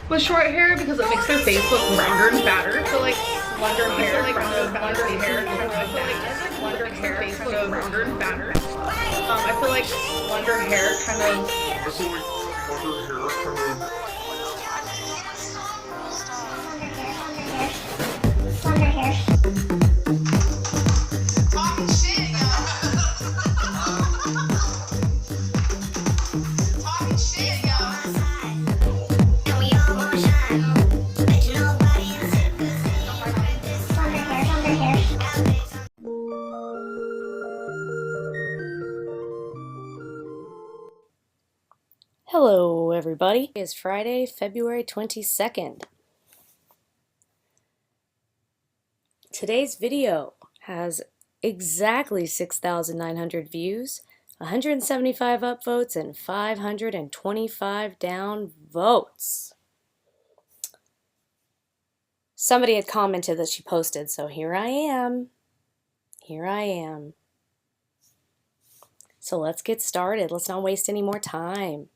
with short hair because it makes their face look rounder and fatter. So like longer hair, like longer hair, longer hair face look rounder and fatter. I feel like longer hair kind of. Hello everybody, it is Friday, February 22nd. Today's video has exactly 6,900 views, 175 upvotes, and 525 down votes. Somebody had commented that she posted, so here I am. So let's get started. Let's not waste any more time.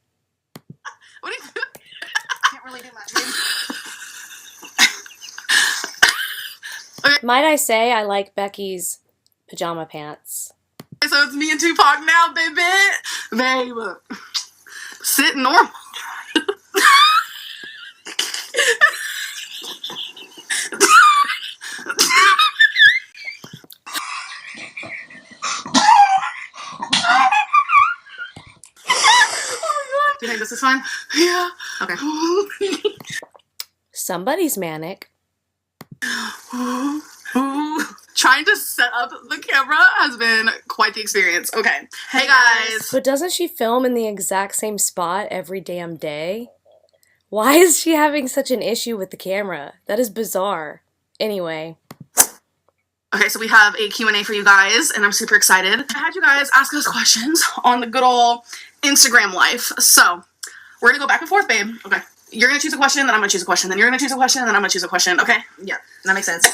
What are you doing? Can't really do much. Okay. Might I say I like Becky's pajama pants. So it's me and Tupac now, baby. Babe. Sit normal. Do you think this is fine? Yeah. Okay. Somebody's manic. Trying to set up the camera has been quite the experience. Okay. Hey guys. But doesn't she film in the exact same spot every damn day? Why is she having such an issue with the camera? That is bizarre. Anyway. Okay, so we have a Q&A for you guys, and I'm super excited. I had you guys ask us questions on the good old Instagram life. So, we're gonna go back and forth, babe. Okay. You're gonna choose a question, then I'm gonna choose a question, then you're gonna choose a question, then I'm gonna choose a question, okay? Yeah, that makes sense.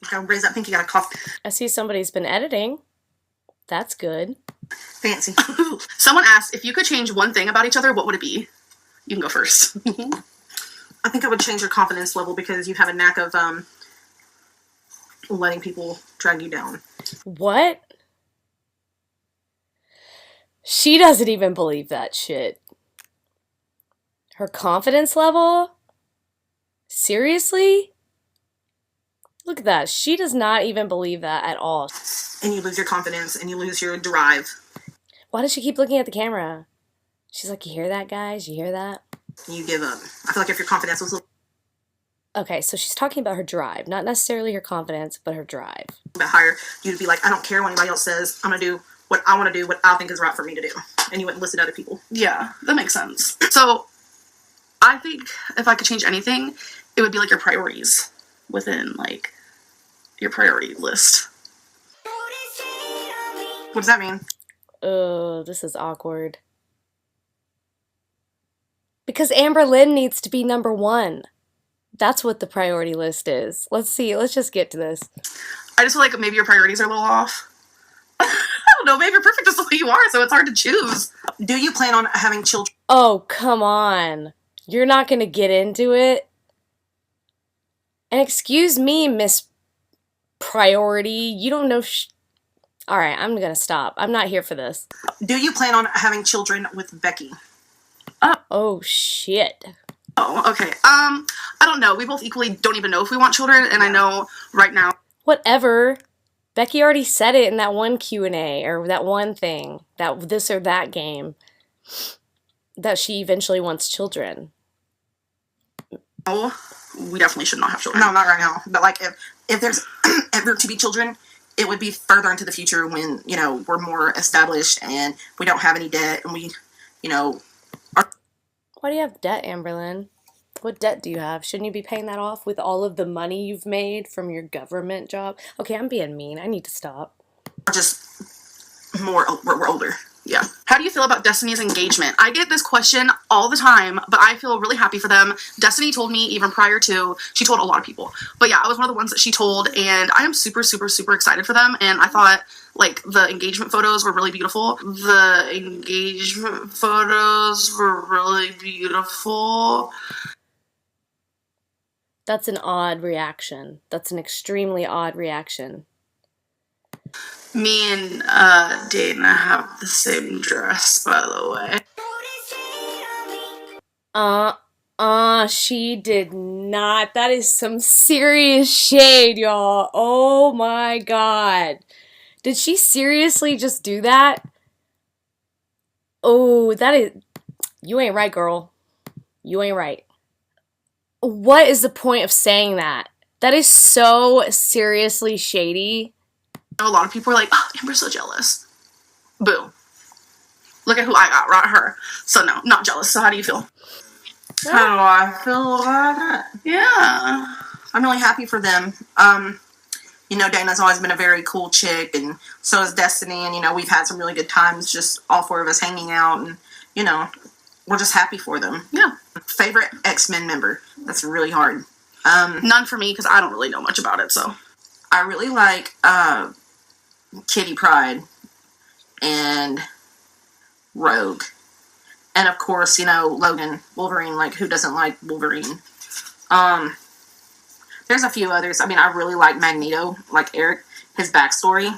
Gotta raise that pinky, gotta cough. I see somebody's been editing. That's good. Fancy. Someone asked, if you could change one thing about each other, what would it be? You can go first. I think I would change your confidence level because you have a knack of, letting people drag you down. What? She doesn't even believe that shit. Her confidence level? Seriously? Look at that. She does not even believe that at all. And you lose your confidence and you lose your drive. Why does she keep looking at the camera? She's like, you hear that, guys? You hear that? You give up. I feel like if your confidence was Okay, so she's talking about her drive. Not necessarily her confidence, but her drive. a bit higher, you'd be like, I don't care what anybody else says. I'm going to do what I want to do, what I think is right for me to do. And you wouldn't listen to other people. Yeah, that makes sense. So, I think if I could change anything, it would be like your priorities within, like, your priority list. What does that mean? Oh, this is awkward. Because Amberlynn needs to be number one. That's what the priority list is. Let's see. Let's just get to this. I just feel like maybe your priorities are a little off. I don't know. Maybe you're perfect just the way you are, so it's hard to choose. Do you plan on having children? Oh, come on. You're not going to get into it? And excuse me, Miss Priority. You don't know Alright, I'm going to stop. I'm not here for this. Do you plan on having children with Becky? Oh, shit. Oh, okay. I don't know. We both equally don't even know if we want children, and I know right now. Whatever. Becky already said it in that one Q&A, or that one thing, that this or that game, that she eventually wants children. Oh, we definitely should not have children. No, not right now. But, like, if there's ever to be children, it would be further into the future when, you know, we're more established and we don't have any debt and we, you know, are... Why do you have debt, Amberlynn? What debt do you have? Shouldn't you be paying that off with all of the money you've made from your government job? Okay, I'm being mean. I need to stop. Just more, we're older. Yeah. How do you feel about Destiny's engagement? I get this question all the time, but I feel really happy for them. Destiny told me even prior to, she told a lot of people. But yeah, I was one of the ones that she told, and I am super, super, super excited for them. And I thought, like, the engagement photos were really beautiful. The engagement photos were really beautiful. That's an odd reaction. That's an extremely odd reaction. Me and Dana have the same dress, by the way. She did not. That is some serious shade, y'all. Oh my god. Did she seriously just do that? Oh, that is... You ain't right, girl. You ain't right. What is the point of saying that? That is so seriously shady. A lot of people are like, oh, Amber's so jealous. Boo. Look at who I got, right? Her. So no, not jealous. So how do you feel? How do I feel about it? Yeah. I'm really happy for them. You know, Dana's always been a very cool chick, and so is Destiny, and, you know, we've had some really good times, just all four of us hanging out, and, you know, we're just happy for them. Yeah. Favorite X-Men member? That's really hard. None for me, because I don't really know much about it, so. I really like, Kitty Pryde and Rogue. And of course, you know, Logan, Wolverine, like, who doesn't like Wolverine? There's a few others. I mean, I really like Magneto, like Eric, his backstory.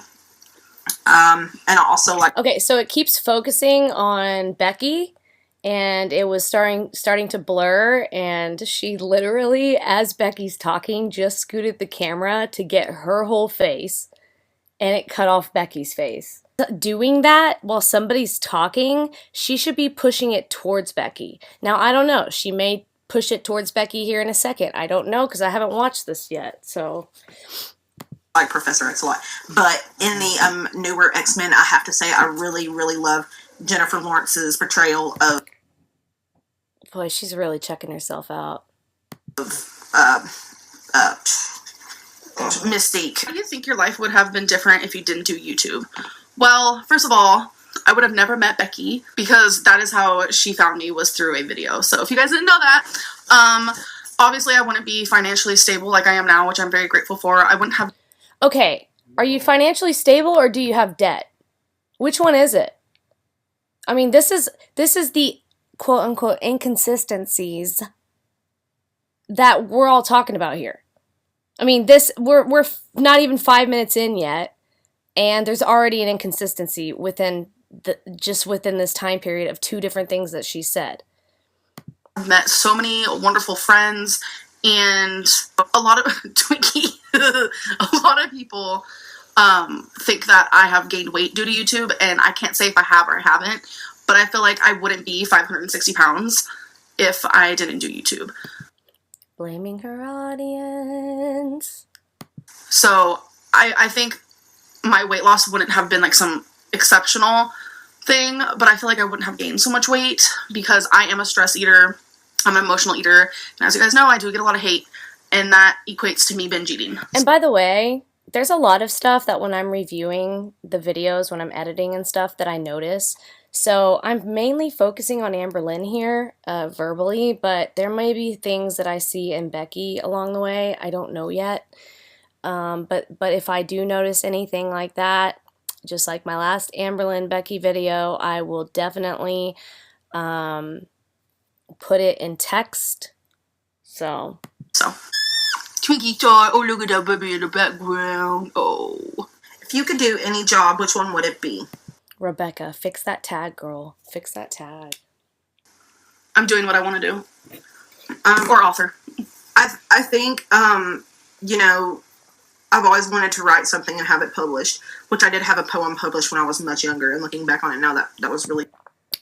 And I also like... Okay, so it keeps focusing on Becky, and it was starting to blur, and she literally, as Becky's talking, just scooted the camera to get her whole face, and it cut off Becky's face. Doing that while somebody's talking, she should be pushing it towards Becky. Now, I don't know. She may push it towards Becky here in a second. I don't know, because I haven't watched this yet, so... I like Professor X a lot. But in the newer X-Men, I have to say I really, really love Jennifer Lawrence's portrayal of... Boy, she's really checking herself out. Mystique. How do you think your life would have been different if you didn't do YouTube? Well, first of all, I would have never met Becky, because that is how she found me, was through a video. So if you guys didn't know that, obviously I wouldn't be financially stable like I am now, which I'm very grateful for. I wouldn't have... Okay, are you financially stable or do you have debt? Which one is it? I mean, this is the quote-unquote inconsistencies that we're all talking about here. I mean, we're not even 5 minutes in yet, and there's already an inconsistency within this time period of two different things that she said. I've met so many wonderful friends, and a lot of Twinkie, a lot of people think that I have gained weight due to YouTube, and I can't say if I have or I haven't, but I feel like I wouldn't be 560 pounds if I didn't do YouTube. Blaming her audience. So I think my weight loss wouldn't have been like some exceptional thing, but I feel like I wouldn't have gained so much weight because I am a stress eater. I'm an emotional eater, and as you guys know, I do get a lot of hate, and that equates to me binge eating. And by the way, there's a lot of stuff that when I'm reviewing the videos, when I'm editing and stuff, that I notice. So I'm mainly focusing on Amberlynn here, verbally, but there may be things that I see in Becky along the way. I don't know yet. But if I do notice anything like that, just like my last Amberlynn Becky video, I will definitely put it in text. So. Twinkie toy, oh look at that baby in the background, oh. If you could do any job, which one would it be? Rebecca, fix that tag, girl. Fix that tag. I'm doing what I want to do. Or author. I think, you know, I've always wanted to write something and have it published, which I did have a poem published when I was much younger, and looking back on it now, that was really...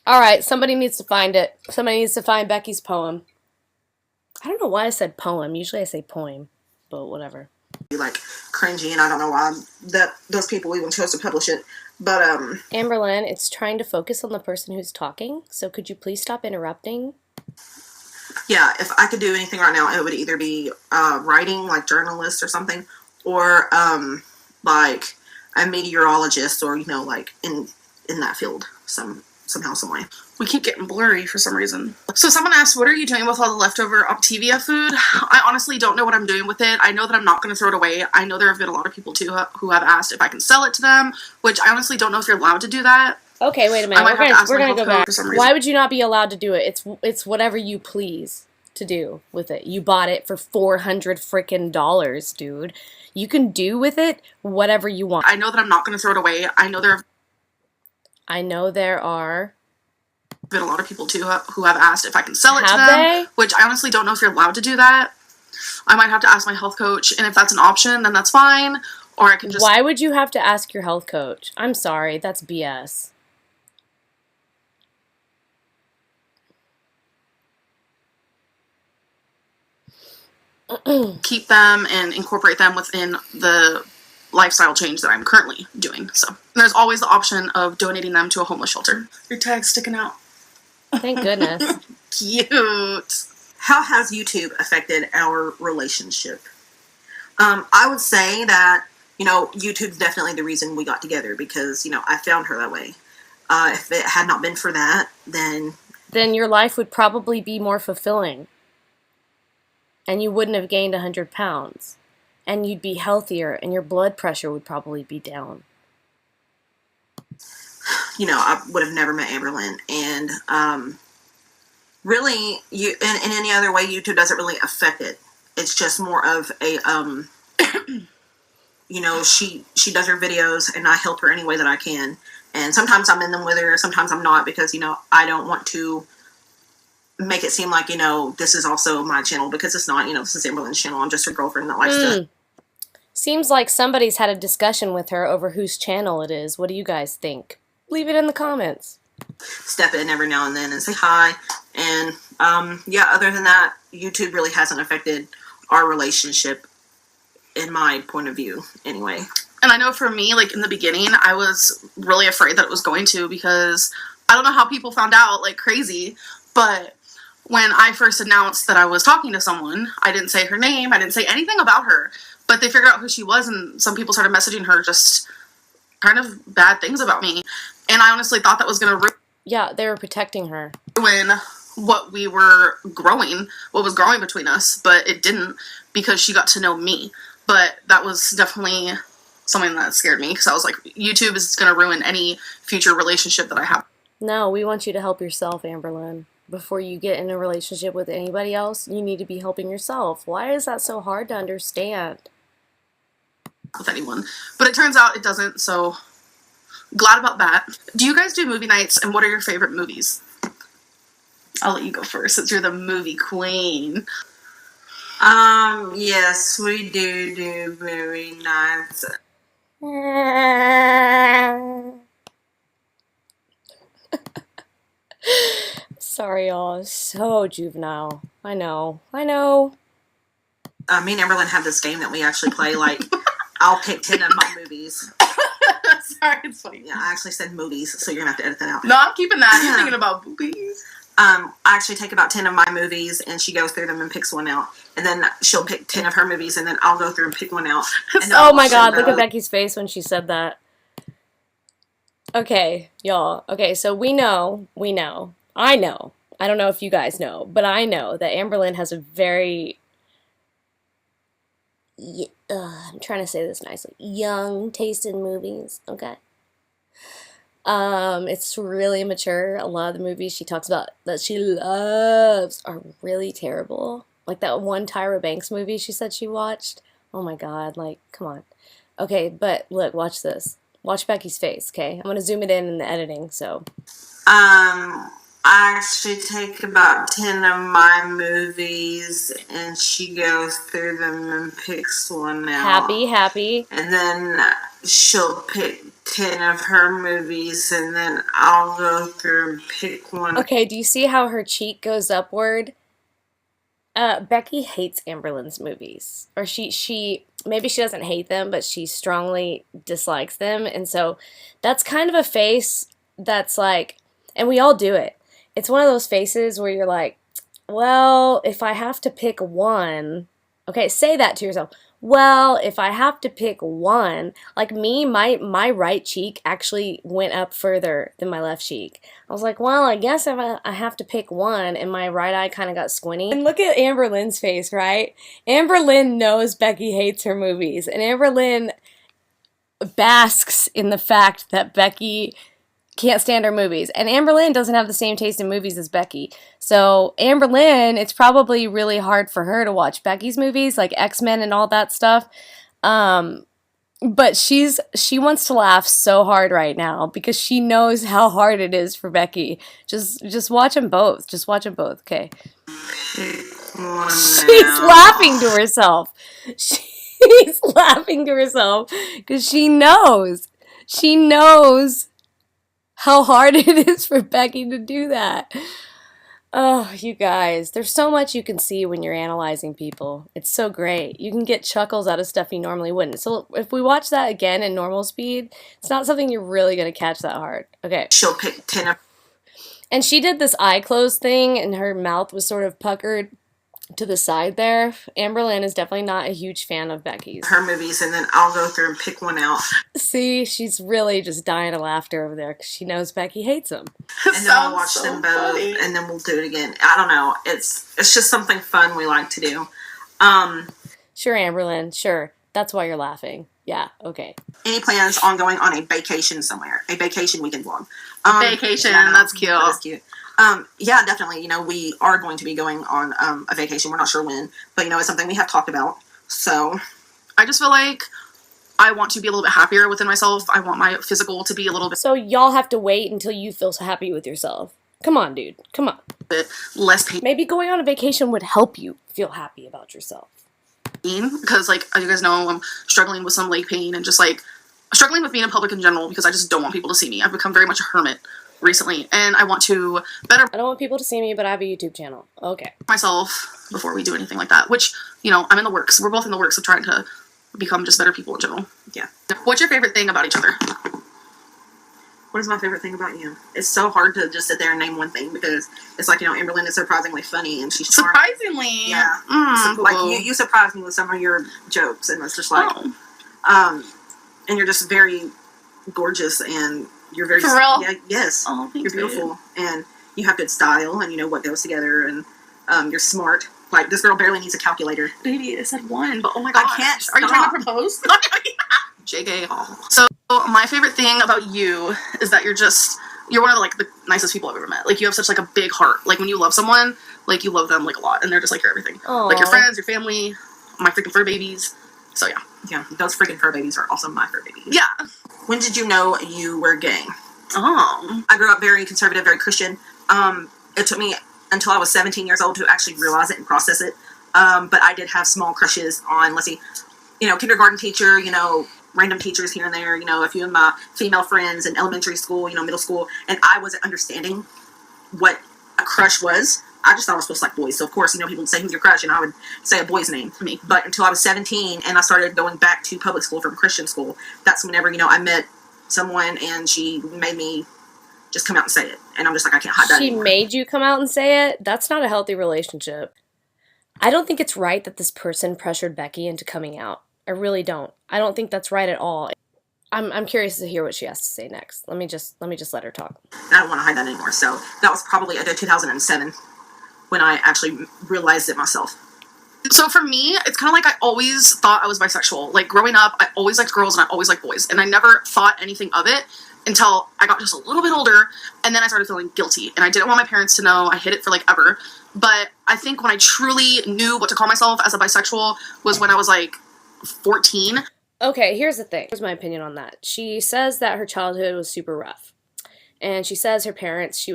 Alright, somebody needs to find it. Somebody needs to find Becky's poem. I don't know why I said poem. Usually I say poem, but whatever. Like, cringy, and I don't know why those people even chose to publish it, but, Amberlynn, it's trying to focus on the person who's talking, so could you please stop interrupting? Yeah, if I could do anything right now, it would either be, writing, like, journalist or something, or, like, a meteorologist, or, you know, like, in that field. somehow, some way. We keep getting blurry for some reason. So someone asked, what are you doing with all the leftover Octavia food? I honestly don't know what I'm doing with it. I know that I'm not going to throw it away. I know there have been a lot of people too who have asked if I can sell it to them, which I honestly don't know if you're allowed to do that. Okay, wait a minute. We're gonna go back. Why would you not be allowed to do it? It's whatever you please to do with it. You bought it for $400 frickin' dollars, dude. You can do with it whatever you want. I know that I'm not going to throw it away. I know there are been a lot of people too who have asked if I can sell it to them, they? Which I honestly don't know if you're allowed to do that. I might have to ask my health coach, and if that's an option, then that's fine. Or I can just... Why would you have to ask your health coach? I'm sorry, that's BS. keep them and incorporate them within the lifestyle change that I'm currently doing. So there's always the option of donating them to a homeless shelter. Your tag's sticking out. Thank goodness. Cute. How has YouTube affected our relationship? I would say that, YouTube's definitely the reason we got together because, I found her that way. If it had not been for that, then your life would probably be more fulfilling. And you wouldn't have gained 100 pounds. And you'd be healthier, and your blood pressure would probably be down. I would have never met Amberlynn. And really, in any other way, YouTube doesn't really affect it. It's just more of a, she does her videos, and I help her any way that I can. And sometimes I'm in them with her, sometimes I'm not, because, I don't want to make it seem like, this is also my channel, because it's not, this is Amberlynn's channel. I'm just her girlfriend that likes to... Seems like somebody's had a discussion with her over whose channel it is. What do you guys think? Leave it in the comments. Step in every now and then and say hi. And, other than that, YouTube really hasn't affected our relationship, in my point of view, anyway. And I know for me, like, in the beginning, I was really afraid that it was going to, because I don't know how people found out, like, crazy, but when I first announced that I was talking to someone, I didn't say her name, I didn't say anything about her, but they figured out who she was, and some people started messaging her just kind of bad things about me, and I honestly thought that was going to Yeah, they were protecting her. ruin what was growing between us, but it didn't, because she got to know me. But that was definitely something that scared me, because I was like, YouTube is going to ruin any future relationship that I have. No, we want you to help yourself, Amberlynn. Before you get in a relationship with anybody else, you need to be helping yourself. Why is that so hard to understand? With anyone. But it turns out it doesn't, so glad about that. Do you guys do movie nights, and what are your favorite movies? I'll let you go first, since you're the movie queen. Yes, we do movie nights. Sorry, y'all. So juvenile. I know. Me and Amberlynn have this game that we actually play, like, I'll pick 10 of my movies. Sorry, it's funny. Yeah, I actually said movies, so you're going to have to edit that out. No, I'm keeping that. You're thinking about boobies. I actually take about 10 of my movies, and she goes through them and picks one out. And then she'll pick 10 of her movies, and then I'll go through and pick one out. Oh my god, look at Becky's face when she said that. Okay, y'all. Okay, so we know. I know. I don't know if you guys know, but I know that Amberlynn has a very... I'm trying to say this nicely. Young taste in movies, okay? It's really mature. A lot of the movies she talks about that she loves are really terrible. Like that one Tyra Banks movie she said she watched. Oh my god, like, come on. Okay, but look, watch this. Watch Becky's face, okay? I'm gonna zoom it in the editing, so. I actually take about 10 of my movies, and she goes through them and picks one out. Happy. And then she'll pick 10 of her movies, and then I'll go through and pick one. Okay, do you see how her cheek goes upward? Becky hates Amberlynn's movies. Or she maybe she doesn't hate them, but she strongly dislikes them. And so that's kind of a face that's like, and we all do it. It's one of those faces where you're like, well, if I have to pick one, okay, say that to yourself. well, if I have to pick one, like me, my right cheek actually went up further than my left cheek. I was like, well, I guess if I have to pick one, and my right eye kind of got squinty. And look at Amberlynn's face, right? Amberlynn knows Becky hates her movies, and Amberlynn basks in the fact that Becky can't stand her movies. And Amberlynn doesn't have the same taste in movies as Becky. So Amberlynn, it's probably really hard for her to watch Becky's movies, like X-Men and all that stuff. But she wants to laugh so hard right now because she knows how hard it is for Becky. Just watch them both. Just watch them both, okay? She's laughing to herself. She's laughing to herself because she knows. She knows how hard it is for Becky to do that. Oh, you guys, there's so much you can see when you're analyzing people. It's so great. You can get chuckles out of stuff you normally wouldn't. So if we watch that again in normal speed, it's not something you're really going to catch that hard. Okay. She'll pick 10 of. And she did this eye close thing, and her mouth was sort of puckered to the side there. Amberlynn is definitely not a huge fan of Becky's. Her movies, and then I'll go through and pick one out. See, she's really just dying of laughter over there because she knows Becky hates them. And then we'll watch them both, and then we'll do it again. I don't know. It's just something fun we like to do. Sure, Amberlynn, sure. That's why you're laughing. Yeah, okay. Any plans on going on a vacation somewhere? A vacation weekend vlog. Vacation, that's cute. That is cute. Yeah, definitely. You know, we are going to be going on a vacation. We're not sure when, but you know, it's something we have talked about. So, I just feel like I want to be a little bit happier within myself. I want my physical to be a little So y'all have to wait until you feel so happy with yourself. Come on, dude. Come on. bit less pain. Maybe going on a vacation would help you feel happy about yourself. Because, like, as you guys know, I'm struggling with some leg pain and just, like, struggling with being in public in general because I just don't want people to see me. I've become very much a hermit recently, and I want to better I don't want people to see me, but I have a YouTube channel. Okay. myself before we do anything like that, which, you know, I'm in the works. We're both in the works of trying to become just better people in general. Yeah. What's your favorite thing about each other? what is my favorite thing about you? It's so hard to just sit there and name one thing because it's like, you know, Amberlynn is surprisingly funny and she's smart. Surprisingly. Yeah. Mm, Like, you surprised me with some of your jokes, and it's just like, and you're just very gorgeous, and you're very... For real? Yeah, yes. Oh, thanks, you're beautiful, and you have good style, and you know what goes together, and you're smart. Like, this girl barely needs a calculator. Baby, I said one, but oh my gosh. I can't Are you stop. trying to propose? JK. So, my favorite thing about you is that you're one of, like, the nicest people I've ever met. Like, you have such, like, a big heart. Like, when you love someone, like, you love them, like, a lot, and they're just, like, your everything. Aww. Like, your friends, your family, my freaking fur babies. So, yeah. Yeah, those freaking fur babies are also my fur babies. Yeah. When did you know you were gay? Oh. I grew up very conservative, very Christian. It took me until I was 17 years old to actually realize it and process it. But I did have small crushes on, kindergarten teacher, random teachers here and there, a few of my female friends in elementary school, middle school. And I wasn't understanding what a crush was. I just thought I was supposed to like boys. So, of course, people would say, who's your crush? And I would say a boy's name. Me. But until I was 17 and I started going back to public school from Christian school, that's whenever, I met someone and she made me just come out and say it. And I'm just like, I can't hide that anymore. She made you come out and say it? That's not a healthy relationship. I don't think it's right that this person pressured Becky into coming out. I really don't. I don't think that's right at all. I'm curious to hear what she has to say next. Let me just let her talk. And I don't want to hide that anymore. So that was probably 2007 when I actually realized it myself. So for me, it's kind of like I always thought I was bisexual. Like, growing up, I always liked girls and I always liked boys. And I never thought anything of it until I got just a little bit older, and then I started feeling guilty. And I didn't want my parents to know. I hid it for, ever. But I think when I truly knew what to call myself as a bisexual was when I was, 14. Okay, here's the thing. Here's my opinion on that. She says that her childhood was super rough. And she says her parents,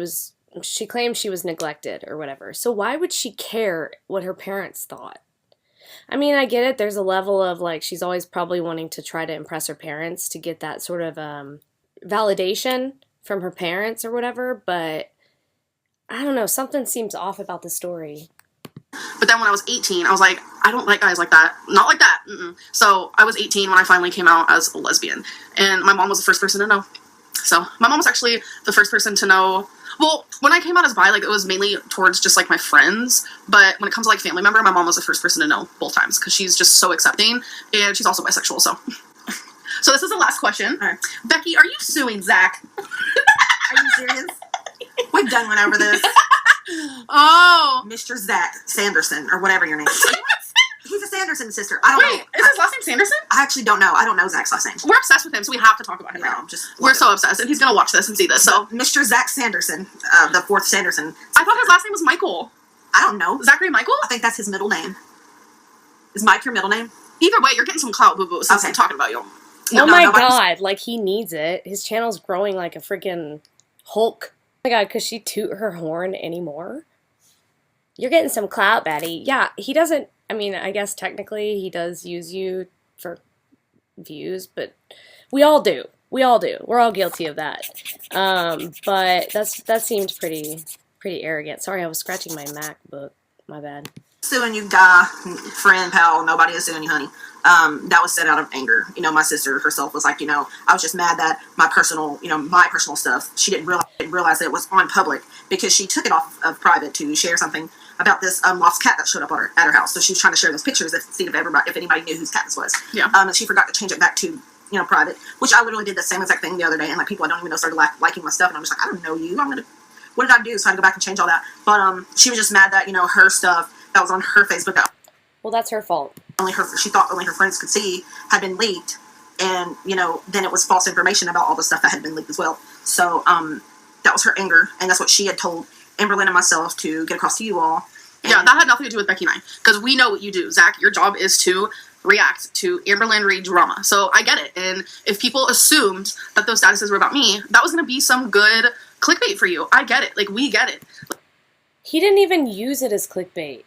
she claims she was neglected or whatever. So why would she care what her parents thought? I mean, I get it. There's a level of, she's always probably wanting to try to impress her parents to get that sort of validation from her parents or whatever. But I don't know. Something seems off about the story. But then when I was 18, I was like, I don't like guys like that. Not like that. Mm-mm. So I was 18 when I finally came out as a lesbian. And my mom was the first person to know. So my mom was actually the first person to know. Well, when I came out as bi, like, it was mainly towards just, like, my friends, but when it comes to, like, family member, my mom was the first person to know both times, because she's just so accepting, and she's also bisexual, so. So this is the last question. All right. Becky, are you suing Zach? Are you serious? We've done one over this. Oh. Mr. Zach Sanderson, or whatever your name is. He's a Sanderson sister. I don't know. Wait, is his last name Sanderson? I actually don't know. I don't know Zach's last name. We're obsessed with him, so we have to talk about him now. We're so obsessed, and he's gonna watch this and see this, so. Mr. Zach Sanderson, the fourth Sanderson. I thought his last name was Michael. I don't know. Zachary Michael? I think that's his middle name. Is Mike your middle name? Either way, you're getting some clout, boo-boo, since I'm talking about you. Oh my god, like, he needs it. His channel's growing like a freaking Hulk. Oh my god, could she toot her horn anymore? You're getting some clout, Betty. Yeah, he doesn't, I mean, I guess technically he does use you for views, but we all do. We all do. We're all guilty of that. But that seemed pretty arrogant. Sorry, I was scratching my MacBook. My bad. Suing you, guy, friend, pal, nobody is suing you, honey. That was said out of anger. You know, my sister herself was like, you know, I was just mad that my personal stuff, she didn't realize that it was on public, because she took it off of private to share something about this lost cat that showed up at her house. So she was trying to share those pictures to see if anybody knew whose cat this was. Yeah. And she forgot to change it back to, you know, private, which I literally did the same exact thing the other day, and like people I don't even know started liking my stuff, and I'm just like, I don't know you. What did I do? So I had to go back and change all that. But she was just mad that, you know, her stuff that was on her Facebook, well, that's her fault. She thought only her friends could see, had been leaked, and, you know, then it was false information about all the stuff that had been leaked as well. So that was her anger, and that's what she had told Amberlynn and myself to get across to you all. And yeah, that had nothing to do with Becky and I, because we know what you do. Zach, your job is to react to Amberlynn Reid drama. So I get it, and if people assumed that those statuses were about me, that was going to be some good clickbait for you. I get it. Like, we get it. He didn't even use it as clickbait.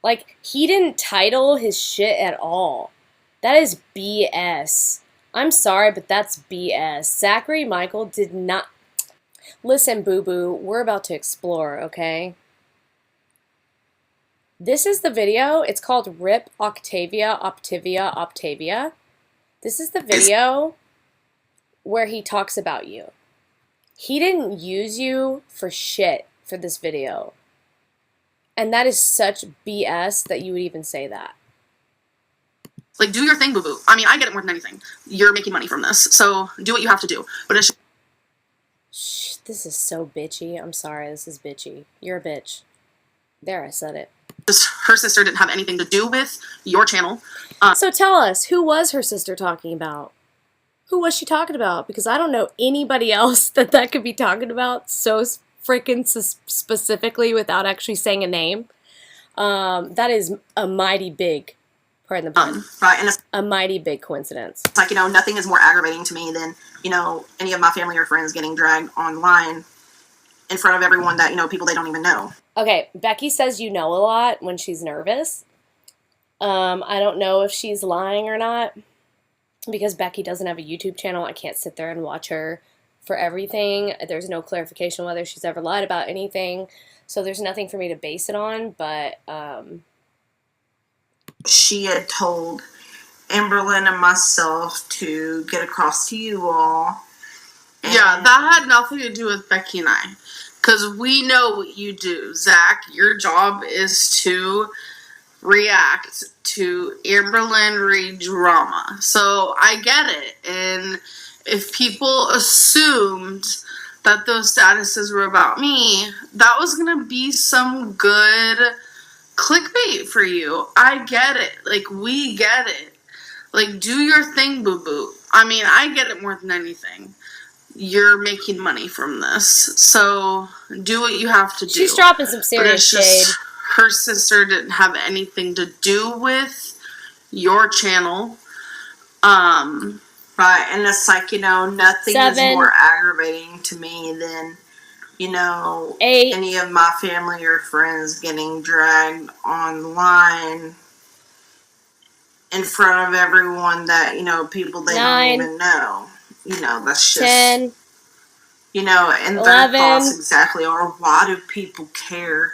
Like, he didn't title his shit at all. That is BS. I'm sorry, but that's BS. Zachary Michael did not... Listen, boo-boo, we're about to explore, okay? This is the video. It's called Rip Octavia. This is the video where he talks about you. He didn't use you for shit for this video. And that is such BS that you would even say that. Like, do your thing, boo-boo. I mean, I get it more than anything. You're making money from this, so do what you have to do. But it's... Shh, this is so bitchy. I'm sorry, this is bitchy. You're a bitch. There, I said it. just her sister didn't have anything to do with your channel. So tell us, who was her sister talking about? Who was she talking about? Because I don't know anybody else that could be talking about so freaking specifically without actually saying a name. That is a mighty big, pardon the pun, right, and it's a mighty big coincidence. like, you know, nothing is more aggravating to me than, you know, any of my family or friends getting dragged online in front of everyone that, you know, people they don't even know. Okay, Becky says you know a lot when she's nervous. I don't know if she's lying or not, because Becky doesn't have a YouTube channel. I can't sit there and watch her for everything. There's no clarification whether she's ever lied about anything, so there's nothing for me to base it on, but She had told Amberlynn and myself to get across to you all. Yeah, that had nothing to do with Becky and I. Because we know what you do, Zach. Your job is to react to Amberlynn Reid drama. So I get it. And if people assumed that those statuses were about me, that was going to be some good clickbait for you. I get it. Like, we get it. Like, do your thing, boo-boo. I mean, I get it more than anything. You're making money from this, so do what you have to do. she's dropping some serious shade. Her sister didn't have anything to do with your channel. Right, and it's like, you know, nothing 7, is more aggravating to me than, you know, 8, any of my family or friends getting dragged online in front of everyone that, you know, people they 9, don't even know. You know, that's just, 10, you know, and 11, their thoughts exactly are, why do people care?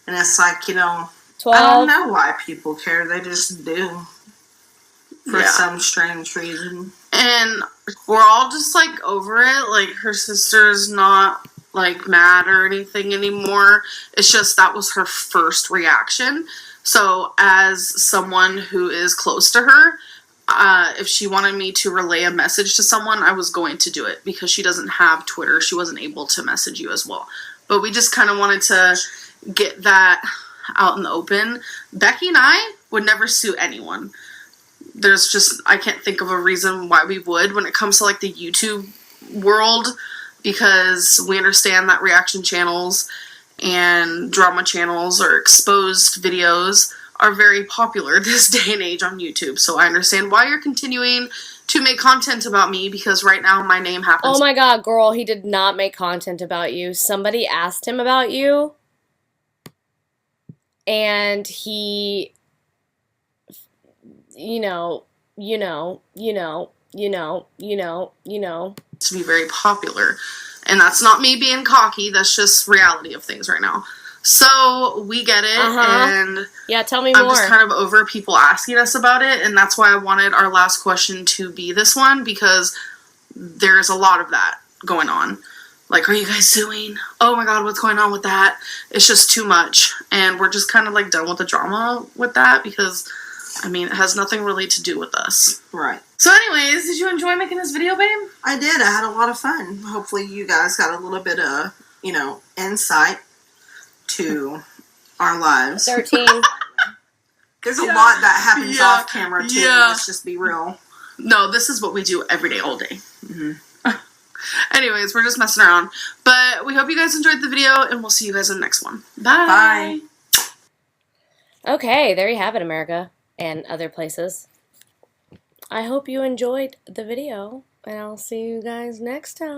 And it's like, you know, 12. I don't know why people care. They just do. For some strange reason. And we're all just, like, over it. Like, her sister is not like mad or anything anymore. It's just that was her first reaction. So as someone who is close to her, if she wanted me to relay a message to someone, I was going to do it because she doesn't have Twitter. She wasn't able to message you as well. But we just kind of wanted to get that out in the open. Becky and I would never sue anyone. There's just, I can't think of a reason why we would when it comes to like the YouTube world, because we understand that reaction channels and drama channels or exposed videos are very popular this day and age on YouTube. So I understand why you're continuing to make content about me, because right now my name happens. Oh my god, girl, he did not make content about you. Somebody asked him about you, and he, you know, to be very popular. And that's not me being cocky, that's just reality of things right now. So we get it, and yeah, tell me I'm more. just kind of over people asking us about it, and that's why I wanted our last question to be this one, because there's a lot of that going on. Like, are you guys suing? Oh my god, what's going on with that? It's just too much, and we're just kind of like done with the drama with that, because I mean, it has nothing really to do with us. Right. So anyways, did you enjoy making this video, babe? I did. I had a lot of fun. Hopefully you guys got a little bit of, you know, insight to our lives. 13. There's a lot that happens off camera, too. Let's just be real. No, this is what we do every day, all day. Anyways, we're just messing around. But we hope you guys enjoyed the video, and we'll see you guys in the next one. Bye. Okay, there you have it, America. And other places. I hope you enjoyed the video, and I'll see you guys next time.